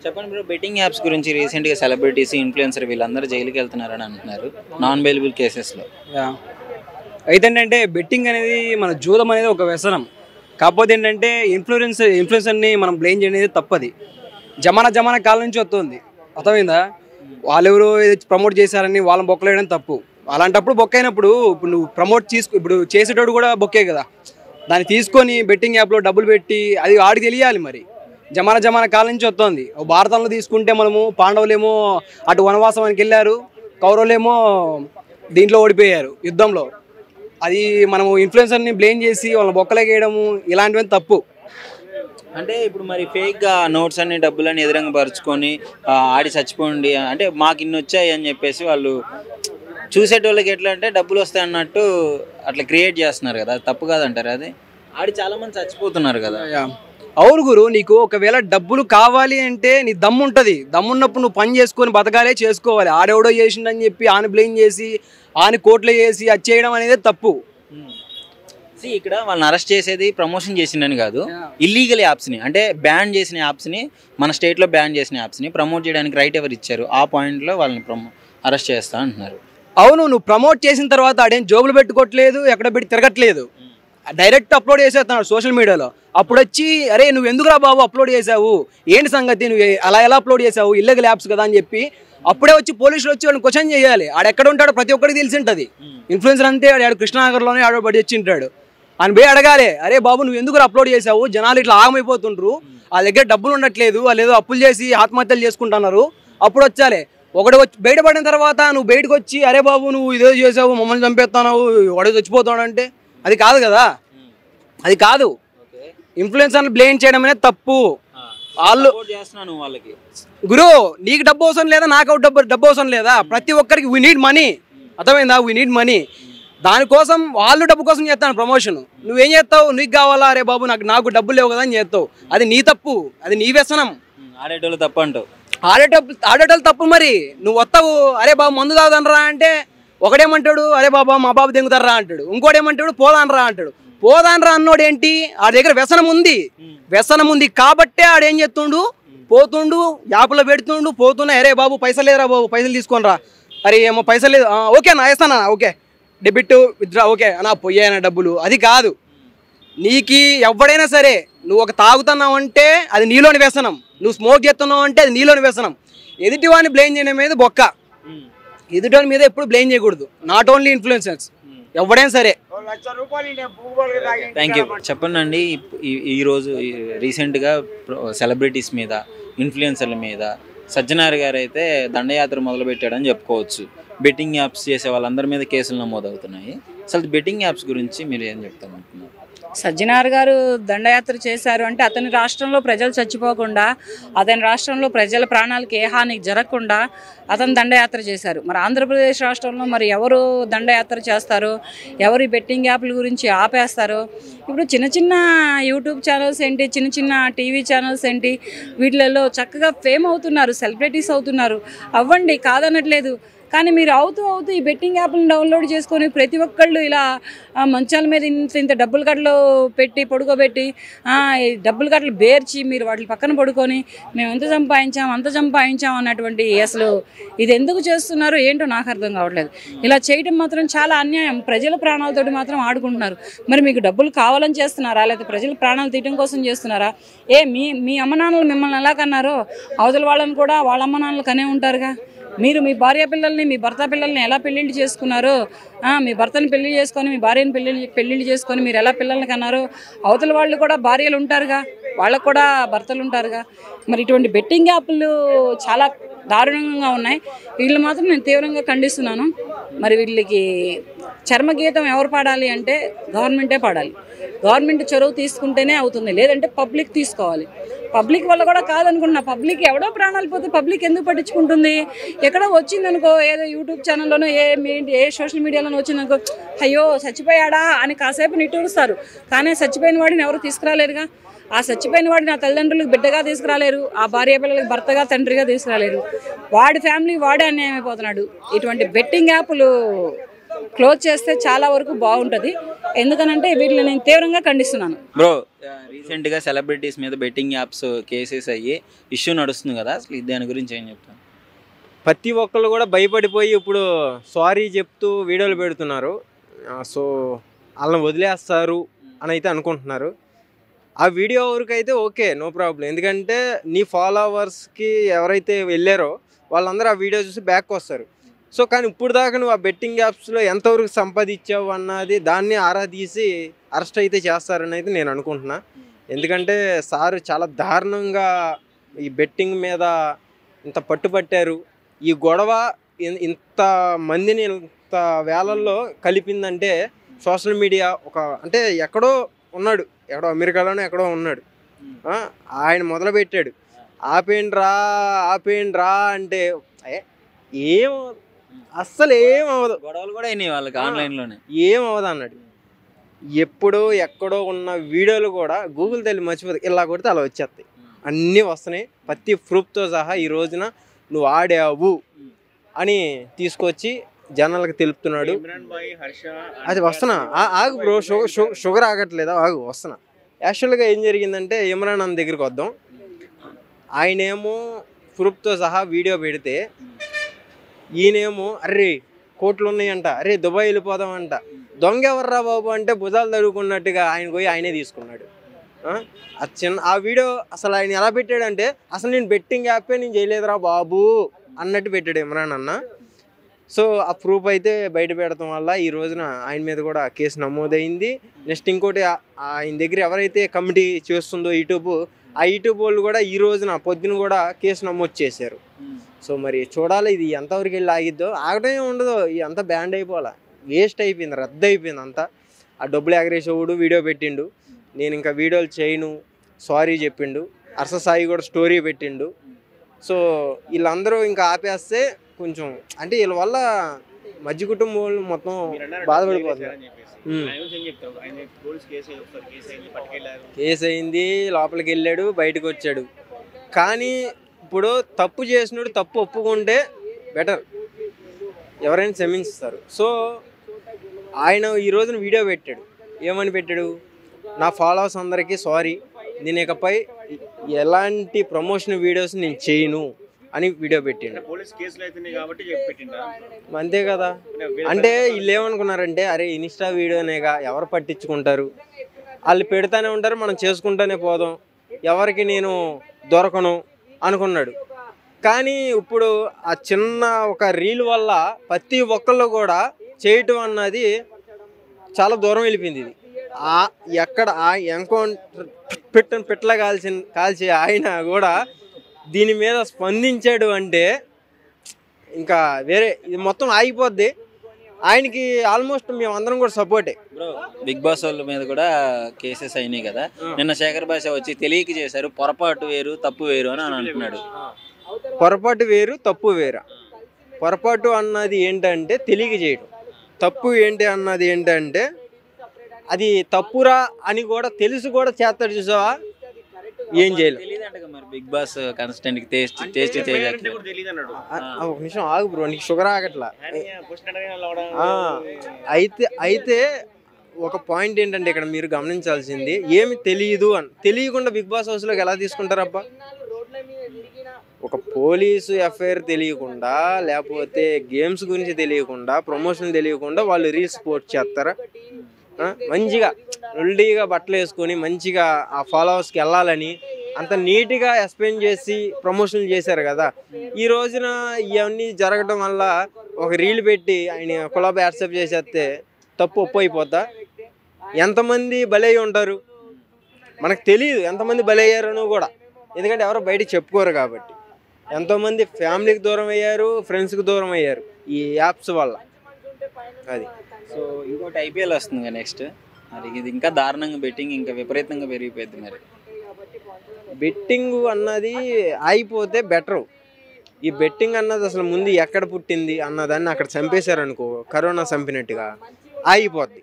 చెప్పండి bro. Betting apps గురించి రీసెంట్‌గా సెలబ్రిటీస్, ఇన్‌ఫ్లుయెన్సర్ వీళ్ళందరూ జైలుకి వెళ్తున్నారని అంటున్నారు. నాన్ బెయిలబుల్ కేసెస్‌లో. యాహ్! అయితే ఏంటంటే బెట్టింగ్ అనేది మన జూదం అనేది ఒక వ్యసనం. కాకపోతే ఏంటంటే ఇన్‌ఫ్లుయెన్సర్‌ని మనం బ్లేమ్ చేయనేది తప్పది. జమానా కాలం నుంచి వస్తుంది. అర్థమైందా? వాళ్ళెవరో ఏదో ప్రమోట్ చేశారని వాళ్ళని బొక్కలేయడం తప్పు. అలాంటప్పుడు బొక్కైనప్పుడు ఇప్పుడు నువ్వు ఇప్పుడు చేసేటోడు కూడా బొక్కే కదా! దాన్ని తీసుకొని బెట్టింగ్ యాప్‌లో డబ్బులు పెట్టి అది వాడికి తెలియాలి మరి. జమానా కాలం నుంచి వస్తుంది. భారతంలో తీసుకుంటే మనము పాండవులేమో అటు వనవాసానికి వెళ్ళారు. కౌరవులేమో దీంట్లో ఓడిపోయారు యుద్ధంలో. అది మనము ఇన్‌ఫ్లుయెన్సర్‌ని బ్లేమ్ చేసి వాళ్ళని బొక్కలేకేయడము ఇలాంటివన్నీ తప్పు. అంటే ఇప్పుడు మరి ఫేక్‌గా నోట్స్ అన్ని డబ్బులని ఎదురంగా పరుచుకొని ఆడి చచ్చిపోండి అంటే మాకు ఇన్నొచ్చాయి అని చెప్పేసి వాళ్ళు చూసేటోళ్ళకి ఎట్లా అంటే డబ్బులు వస్తాయి అన్నట్టు అట్లా క్రియేట్ చేస్తున్నారు కదా! అది తప్పు కాదంటారా అది? ఆడి చాలామంది చచ్చిపోతున్నారు కదా! యాహ్! అవును గురు. నీకు ఒకవేళ డబ్బులు కావాలి అంటే నీ దమ్ముంటది. దమ్మున్నప్పుడు నువ్వు పని చేసుకొని బతకాలే చేసుకోవాలి. ఆడెవడో చేసిండని చెప్పి ఆని బ్లేమ్ చేసి, ఆని కోర్టులో ఏసి అది చేయడం అనేది తప్పు. ఇక్కడ వాళ్ళని అరెస్ట్ చేసేది ప్రమోషన్ చేసిండని కాదు. ఇల్లీగల్ యాప్స్‌ని అంటే బ్యాన్ చేసిన యాప్స్‌ని మన స్టేట్‌లో బ్యాన్ చేసిన యాప్స్‌ని ప్రమోట్ చేయడానికి రైట్ ఎవరు ఇచ్చారు? ఆ పాయింట్‌లో వాళ్ళని అరెస్ట్ చేస్తా అంటున్నారు. అవును. నువ్వు ప్రమోట్ చేసిన తర్వాత ఆడేం జోబులు పెట్టుకోవట్లేదు, ఎక్కడ పెట్టి తిరగట్లేదు. డైరెక్ట్ అప్లోడ్ చేసేస్తున్నాడు సోషల్ మీడియాలో. అప్పుడొచ్చి అరే నువ్వు ఎందుకురా బాబు అప్లోడ్ చేసావు, ఏంటి సంగతి, నువ్వు అలా ఎలా అప్లోడ్ చేసావు, ఇల్లీగల్ యాప్స్ కదా అని చెప్పి అప్పుడే వచ్చి పోలీసులు వచ్చి వాడిని క్వశ్చన్ చేయాలి. ఆడెక్కడ ఉంటాడో ప్రతి ఒక్కరికి తెలిసి ఉంటుంది. ఇన్ఫ్లుయెన్సర్ అంతే, ఆడు కృష్ణానగర్లోనే ఆడో బడి వచ్చి ఉంటాడు. అని పోయి అడగాలి, అరే బాబు నువ్వు ఎందుకు అప్లోడ్ చేసావు, జనాలు ఇట్లా ఆగమైపోతుండ్రు, ఆ దగ్గర డబ్బులు ఉండట్లేదు, వాళ్ళు ఏదో అప్పులు చేసి ఆత్మహత్యలు చేసుకుంటున్నారు. అప్పుడు వచ్చాలి. ఒకటి వచ్చి బయటపడిన తర్వాత నువ్వు బయటకు వచ్చి అరే బాబు నువ్వు ఇదే చేసావు, మమ్మల్ని చంపేస్తున్నావు, వాడు చచ్చిపోతాడు అంటే అది కాదు కదా. అది కాదు. ఇన్ఫ్లుయెన్సర్ని బ్లేమ్ చేయడం అనేది తప్పు. వాళ్ళు వాళ్ళకి గురు నీకు డబ్బు అవసరం లేదా, నాకు డబ్బు అవసరం లేదా, ప్రతి ఒక్కరికి వీ నీడ్ మనీ. అర్థమైందా? We need money. దానికోసం వాళ్ళు డబ్బు కోసం చేస్తాను ప్రమోషన్. నువ్వేం చేస్తావు, నీకు కావాలా, అరే బాబు నాకు డబ్బులు లేవు కదా అని చేస్తావు. అది నీ తప్పు, అది నీ వ్యసనం. ఆడేటోళ్ళు తప్పు అంటావు. ఆడేటోళ్ళు తప్పు. మరి నువ్వు వస్తావు, అరే బాబు మందు తాగుదనరా అంటే ఒకడేమంటాడు, అరే బాబా మా బాబు దెంగుతారా అంటాడు. ఇంకోటేమంటాడు పోదానరా అంటాడు. పోదానరా అన్నోడు ఏంటి, ఆ దగ్గర వ్యసనం ఉంది కాబట్టే ఆడేం చేస్తుండు, పోతుండు, యాప్లో పెడుతుండు, పోతున్నా అరే బాబు పైసలు లేదురా బాబు పైసలు తీసుకొనిరా, అరే ఏమో పైసలు లేదు, ఓకే నా వేస్తానా, ఓకే డెబిట్ విత్డ్రా, ఓకే నా పోయానా డబ్బులు. అది కాదు. నీకు ఎవడైనా సరే నువ్వు ఒక తాగుతున్నావు అంటే అది నీలోని వ్యసనం, నువ్వు స్మోక్ చేస్తున్నావు అంటే అది నీలోని వ్యసనం. ఎదుటివాడిని బ్లేమ్ చేయడం మీద బొక్క. ఎదుటివాడి మీద ఎప్పుడు బ్లేమ్ చేయకూడదు. నాట్ ఓన్లీ ఇన్ఫ్లుయెన్సర్స్, ఎవడైనా సరే. Thank you. చెప్పండి. ఈరోజు రీసెంట్గా సెలబ్రిటీస్ మీద, ఇన్ఫ్లుయెన్సర్ల మీద సజ్జనార్ గారు అయితే దండయాత్ర మొదలుపెట్టాడని చెప్పుకోవచ్చు. బెట్టింగ్ యాప్స్ చేసే వాళ్ళందరి మీద కేసులు నమోదవుతున్నాయి. అసలు బెట్టింగ్ యాప్స్ గురించి మీరు ఏం చెప్తారనుకున్నారు? సజ్జనార్ గారు దండయాత్ర చేశారు అంటే అతని రాష్ట్రంలో ప్రజలు చచ్చిపోకుండా, అతని రాష్ట్రంలో ప్రజల ప్రాణాలకు ఏ హాని జరగకుండా అతను దండయాత్ర చేశారు. మరి ఆంధ్రప్రదేశ్ రాష్ట్రంలో మరి ఎవరు దండయాత్ర చేస్తారు, ఎవరు బెట్టింగ్ యాప్ల గురించి ఆపేస్తారు? ఇప్పుడు చిన్న యూట్యూబ్ ఛానల్స్ ఏంటి, చిన్న టీవీ ఛానల్స్ ఏంటి, వీటిలలో చక్కగా ఫేమ్ అవుతున్నారు, సెలబ్రిటీస్ అవుతున్నారు. అవ్వండి, కాదనట్లేదు. కానీ మీరు అవుతూ ఈ బెట్టింగ్ యాప్లను డౌన్లోడ్ చేసుకొని ప్రతి ఒక్కళ్ళు ఇలా మంచాల మీద ఇంత డబ్బుల కట్టలు పెట్టి పడుకోబెట్టి డబ్బుల కట్టలు బేర్చి మీరు వాటి పక్కన పడుకొని మేము అంత సంపాదించాం అన్నటువంటి అసలు ఇది ఎందుకు చేస్తున్నారు ఏంటో నాకు అర్థం కావట్లేదు. ఇలా చేయడం మాత్రం చాలా అన్యాయం. ప్రజల ప్రాణాలతోటి మాత్రం ఆడుకుంటున్నారు. మరి మీకు డబ్బులు కావాలని చేస్తున్నారా, లేకపోతే ప్రజల ప్రాణాలు తీయడం కోసం చేస్తున్నారా? మీ అమ్మ నాన్నలు మిమ్మల్ని ఎలా కన్నారో అవతల వాళ్ళని కూడా వాళ్ళ అమ్మ నాన్నలు కనే ఉంటారుగా. మీరు మీ భార్య పిల్లల్ని, మీ భర్త పిల్లల్ని ఎలా పెళ్ళిళ్ళు చేసుకున్నారో, మీ భర్తని పెళ్లి చేసుకొని మీ భార్యని పెళ్ళిళ్ళు చేసుకొని మీరు ఎలా పిల్లల్ని కన్నారో అవతల వాళ్ళు కూడా భార్యలు ఉంటారుగా, వాళ్ళకు కూడా భర్తలు ఉంటారుగా. మరి ఇటువంటి బెట్టింగ్ యాప్లు చాలా దారుణంగా ఉన్నాయి. వీళ్ళు మాత్రం నేను తీవ్రంగా ఖండిస్తున్నాను. మరి వీళ్ళకి చర్మగీతం ఎవరు పాడాలి అంటే గవర్నమెంటే పాడాలి. గవర్నమెంట్ చొరవ తీసుకుంటేనే అవుతుంది, లేదంటే పబ్లిక్ తీసుకోవాలి. పబ్లిక్ వల్ల కూడా కాదనుకున్నా, పబ్లిక్ ఎవడో ప్రాణాలు పోతే పబ్లిక్ ఎందుకు పట్టించుకుంటుంది? ఎక్కడో వచ్చిందనుకో, ఏదో యూట్యూబ్ ఛానల్లోనో ఏ సోషల్ మీడియాలోనో వచ్చిందనుకో, అయ్యో చచ్చిపోయాడా అని కాసేపు నిట్టూరుస్తారు. కానీ చచ్చిపోయిన వాడిని ఎవరు తీసుకురాలేరుగా. ఆ చచ్చిపోయిన వాడిని ఆ తల్లిదండ్రులకు బిడ్డగా తీసుకురాలేరు, ఆ భార్య పిల్లలకు భర్తగా తండ్రిగా తీసుకురాలేరు. వాడి ఫ్యామిలీ వాడే అన్యాయం అయిపోతున్నాడు. ఇటువంటి బెట్టింగ్ యాప్లు క్లోజ్ చేస్తే చాలా వరకు బాగుంటుంది. ఎందుకనంటే వీటిని నేను తీవ్రంగా ఖండిస్తున్నాను. బ్రో, రీసెంట్గా సెలబ్రిటీస్ మీద బెట్టింగ్ యాప్స్ కేసెస్ అయ్యి ఇష్యూ నడుస్తుంది కదా, అసలు దాని గురించి ఏం చెప్తాను? ప్రతి ఒక్కళ్ళు కూడా భయపడిపోయి ఇప్పుడు సారీ చెప్తూ వీడియోలు పెడుతున్నారు. సో వాళ్ళని వదిలేస్తారు అని అయితే అనుకుంటున్నారు. ఆ వీడియో వరకు అయితే ఓకే, నో ప్రాబ్లం. ఎందుకంటే నీ ఫాలోవర్స్కి ఎవరైతే వెళ్ళారో వాళ్ళందరూ ఆ వీడియో చూసి బ్యాక్ వస్తారు. సో కానీ ఇప్పుడు దాకా నువ్వు ఆ బెట్టింగ్ యాప్స్లో ఎంతవరకు సంపాదించావు అన్నది దాన్ని ఆరా తీసి అరెస్ట్ అయితే చేస్తారని అయితే నేను అనుకుంటున్నా. ఎందుకంటే సారు చాలా దారుణంగా ఈ బెట్టింగ్ మీద ఇంత పట్టుపట్టారు. ఈ గొడవ ఇంత మందిని ఇంత వేలల్లో కలిపిందంటే సోషల్ మీడియా అంటే ఎక్కడో ఉన్నాడు, ఎక్కడో అమెరికాలోనే ఎక్కడో ఉన్నాడు, ఆయన మొదలుపెట్టాడు. ఆపేండి రా అంటే ఏం అస్సలు ఏమవదు, గొడవలు కూడా అయినాయి వాళ్ళకి ఆన్లైన్లోనే, ఏమవదు అన్నాడు. ఎప్పుడో ఎక్కడో ఉన్న వీడియోలు కూడా గూగుల్ తల్లి మర్చిపోతుంది, ఇలా కొడితే అలా వచ్చేస్తాయి, అన్నీ వస్తున్నాయి ప్రతి ప్రూఫ్తో సహా. ఈ రోజున నువ్వు ఆడావు అని తీసుకొచ్చి జనాలకు తెలుపుతున్నాడు. అది వస్తున్నా ఆగు బ్రో, షుగర్ ఆగట్లేదా, ఆగు వస్తున్నా. యాక్చువల్గా ఏం జరిగిందంటే ఇమ్రాన్ అన్న దగ్గరికి వద్దాం. ఆయనేమో ప్రూఫ్తో సహా వీడియో పెడితే ఈయనేమో అర్రే కోట్లు ఉన్నాయంట, అరే దుబాయ్ వెళ్ళిపోదామంట, దొంగ ఎవర్రా బాబు అంటే భుజాలు తడుకున్నట్టుగా ఆయన పోయి ఆయనే తీసుకున్నాడు. ఆ వీడియో అసలు ఆయన ఎలా పెట్టాడంటే అసలు నేను బెట్టింగ్ యాపే నేను చేయలేదురా బాబు అన్నట్టు పెట్టాడు ఇమ్రాన్ అన్న. సో ఆ ప్రూఫ్ అయితే బయట పెడతాం వల్ల ఈ రోజున ఆయన మీద కూడా కేసు నమోదైంది. నెక్స్ట్ ఇంకోటి ఆయన దగ్గర ఎవరైతే కమిటీ చేస్తుందో ఆ యూట్యూబ్ వాళ్ళు కూడా ఈ రోజున పొద్దున కూడా కేసు నమోదు చేశారు. సో మరి చూడాలి ఇది ఎంతవరకు వెళ్ళి ఆగిద్దో. ఆగటమే ఉండదు, అంతా బ్యాండ్ అయిపోవాలా, వేస్ట్ అయిపోయింది, రద్దు అయిపోయింది అంతా. ఆ డబ్బులు ఎగరేసేవాడు వీడియో పెట్టిండు, నేను ఇంకా వీడియోలు చేయను సారీ చెప్పిండు. అర్స సాయి కూడా స్టోరీ పెట్టిండు. సో వీళ్ళందరూ ఇంకా ఆపేస్తే కొంచెం అంటే వీళ్ళ వల్ల మధ్య కుటుంబం వాళ్ళు మొత్తం బాధపడిపోతున్నారు. కేసు అయింది, లోపలికి వెళ్ళాడు, బయటకు వచ్చాడు. కానీ ఇప్పుడు తప్పు చేసినాడు తప్పు ఒప్పుకుంటే బెటర్, ఎవరైనా క్షమిస్తారు. సో ఆయన ఈ రోజున వీడియో పెట్టాడు, ఏమని పెట్టాడు, నా ఫాలోవర్స్ అందరికీ సారీ, నేను ఇకపై ఎలాంటి ప్రమోషన్ వీడియోస్ నేను చేయను అని వీడియో పెట్టిండు. అంతే కదా. అంటే వీళ్ళు ఏమనుకున్నారంటే అరే ఇన్స్టా వీడియోనేగా ఎవరు పట్టించుకుంటారు, వాళ్ళు పెడతానే ఉంటారు, మనం చేసుకుంటానే పోదాం, ఎవరికి నేను దొరకను అనుకున్నాడు. కానీ ఇప్పుడు ఆ చిన్న ఒక రీల్ వల్ల ప్రతి ఒక్కళ్ళు కూడా చేయటం అన్నది చాలా దూరం వెళ్ళిపోయింది. ఇది ఎక్కడ ఎన్కౌంటర్ పెట్టలా కాల్చి ఆయన కూడా దీని మీద స్పందించాడు అంటే ఇంకా వేరే ఇది మొత్తం ఆగిపోద్ది. ఆయనకి ఆల్మోస్ట్ మేము అందరం కూడా సపోర్టే. బిగ్ బాస్ వాళ్ళ మీద కూడా కేసెస్ అయినాయి కదా, నిన్న శేఖర్ భాష వచ్చి తెలియక చేశారు, పొరపాటు వేరు తప్పు వేరు అని అంటున్నాడు. పొరపాటు వేరు తప్పు వేరా? పొరపాటు అన్నది ఏంటంటే తెలియక చేయడం, తప్పు ఏంటి అన్నది ఏంటంటే అది తప్పురా అని కూడా తెలిసి కూడా చేస్తాడు, చూసావా, ఏం చేయలేదు. బిగ్ బాస్ కన్స్టెంట్ ఒక నిమిషం ఆగు బ్రో, నీకు షుగర్ ఆగట్లా. అయితే ఒక పాయింట్ ఏంటంటే ఇక్కడ మీరు గమనించాల్సింది ఏమి తెలియకుండా బిగ్ బాస్ హౌస్లోకి ఎలా తీసుకుంటారబ్బా? ఒక పోలీసు ఎఫ్ఐఆర్ తెలియకుండా, లేకపోతే గేమ్స్ గురించి తెలియకుండా, ప్రమోషన్ తెలియకుండా వాళ్ళు రీల్స్ పోస్ట్ చేస్తారా? మంచిగా రెడీగా బట్టలు వేసుకొని మంచిగా ఆ ఫాలోవర్స్కి వెళ్ళాలని అంత నీట్గా ఎక్స్ప్లెయిన్ చేసి ప్రమోషన్లు చేశారు కదా. ఈ రోజున ఇవన్నీ జరగడం వల్ల ఒక రీల్ పెట్టి ఆయన కొలాబ్ యాక్సెప్ట్ చేసేస్తే తప్పు ఒప్పు అయిపోద్దా? ఎంతమంది బలయ్యి ఉంటారు మనకు తెలియదు, ఎంతమంది బలయ్యారని కూడా, ఎందుకంటే ఎవరో బయటకు చెప్పుకోరు కాబట్టి. ఎంతోమంది ఫ్యామిలీకి దూరం అయ్యారు, ఫ్రెండ్స్కి దూరం అయ్యారు ఈ యాప్స్ వల్ల. అది. సో ఇంకోటి ఐపీఎల్ వస్తుంది నెక్స్ట్, మరి ఇది ఇంకా దారుణంగా బెట్టింగ్ ఇంకా విపరీతంగా పెరిగిపోయింది. మరి బెట్టింగ్ అన్నది అయిపోతే బెటరు. ఈ బెట్టింగ్ అన్నది అసలు ముందు ఎక్కడ పుట్టింది అన్నదాన్ని అక్కడ చంపేశారనుకో, కరోనా చంపినట్టుగా అయిపోద్ది.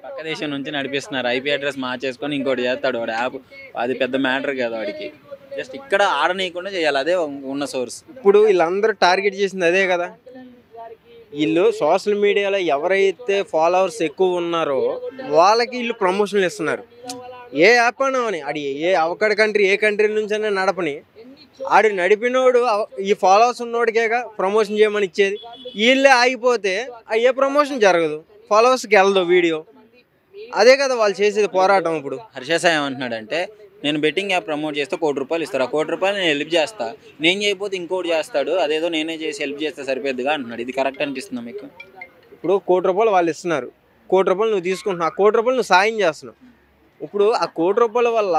పక్క దేశం నుంచి నడిపిస్తున్నారు, ఐపీ అడ్రస్ మార్చేసుకొని ఇంకోటి చేస్తాడు వాడు యాప్, అది పెద్ద మ్యాటర్ కదా వాడికి. జస్ట్ ఇక్కడ ఆడనీయకుండా చేయాలి, అదే ఉన్న సోర్స్. ఇప్పుడు వీళ్ళందరూ టార్గెట్ చేసింది అదే కదా. వీళ్ళు సోషల్ మీడియాలో ఎవరైతే ఫాలోవర్స్ ఎక్కువ ఉన్నారో వాళ్ళకి వీళ్ళు ప్రమోషన్లు ఇస్తున్నారు. ఏ యాప్ అయినా అని ఆడి అవకడ కంట్రీ ఏ కంట్రీ నుంచైనా నడపని ఆడు నడిపినోడు ఈ ఫాలోవర్స్ ఉన్నోడికేగా ప్రమోషన్ చేయమని ఇచ్చేది. వీళ్ళే ఆగిపోతే ఏ ప్రమోషన్ జరగదు, ఫాలోవర్స్కి వెళ్ళదు వీడియో. అదే కదా వాళ్ళు చేసేది పోరాటం. ఇప్పుడు హర్ష సాయి ఏమంటున్నాడంటే, నేను బెట్టింగ్ యాప్ ప్రమోట్ చేస్తే ₹1,00,00,000 ఇస్తారు, ఆ ₹1,00,00,000 నేను హెల్ప్ చేస్తా, నేను చేయకపోతే ఇంకోటి చేస్తాడు, అదేదో నేనే చేసి హెల్ప్ చేస్తే సరిపోద్దిగా అంటున్నాడు. ఇది కరెక్ట్ అనిపిస్తుందా మీకు? ఇప్పుడు ₹1,00,00,000 వాళ్ళు ఇస్తున్నారు, ₹1,00,00,000 నువ్వు తీసుకుంటున్నావు, ఆ ₹1,00,00,000 నువ్వు సాయం చేస్తున్నావు. ఇప్పుడు ఆ ₹1,00,00,000 వల్ల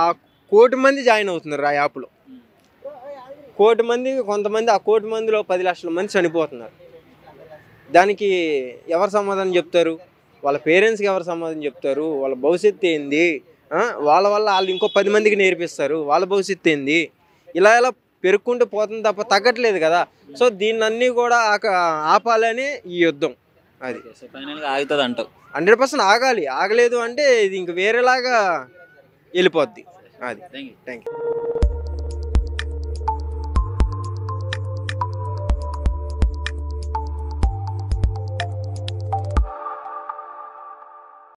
ఆ 1,00,00,000 మంది జాయిన్ అవుతున్నారు ఆ యాప్లో. 1,00,00,000 మంది, కొంతమంది ఆ 1,00,00,000 మందిలో 10 లక్షల మంది చనిపోతున్నారు. దానికి ఎవరు సమాధానం చెప్తారు? వాళ్ళ పేరెంట్స్కి ఎవరు సమాధానం చెప్తారు? వాళ్ళ భవిష్యత్తు ఏంది? వాళ్ళ వల్ల వాళ్ళు ఇంకో 10 మందికి నేర్పిస్తారు, వాళ్ళ భవిష్యత్తు ఏంది? ఇలా పెరుక్కుంటూ పోతుంది తప్ప తగ్గట్లేదు కదా. సో దీన్ని కూడా ఆపాలని ఈ యుద్ధం. అది ఫైనల్గా ఆగుతుంది అంటావు? 100% ఆగాలి. ఆగలేదు అంటే ఇది ఇంక వేరేలాగా వెళ్ళిపోద్ది. అది. Thank you. Thank you.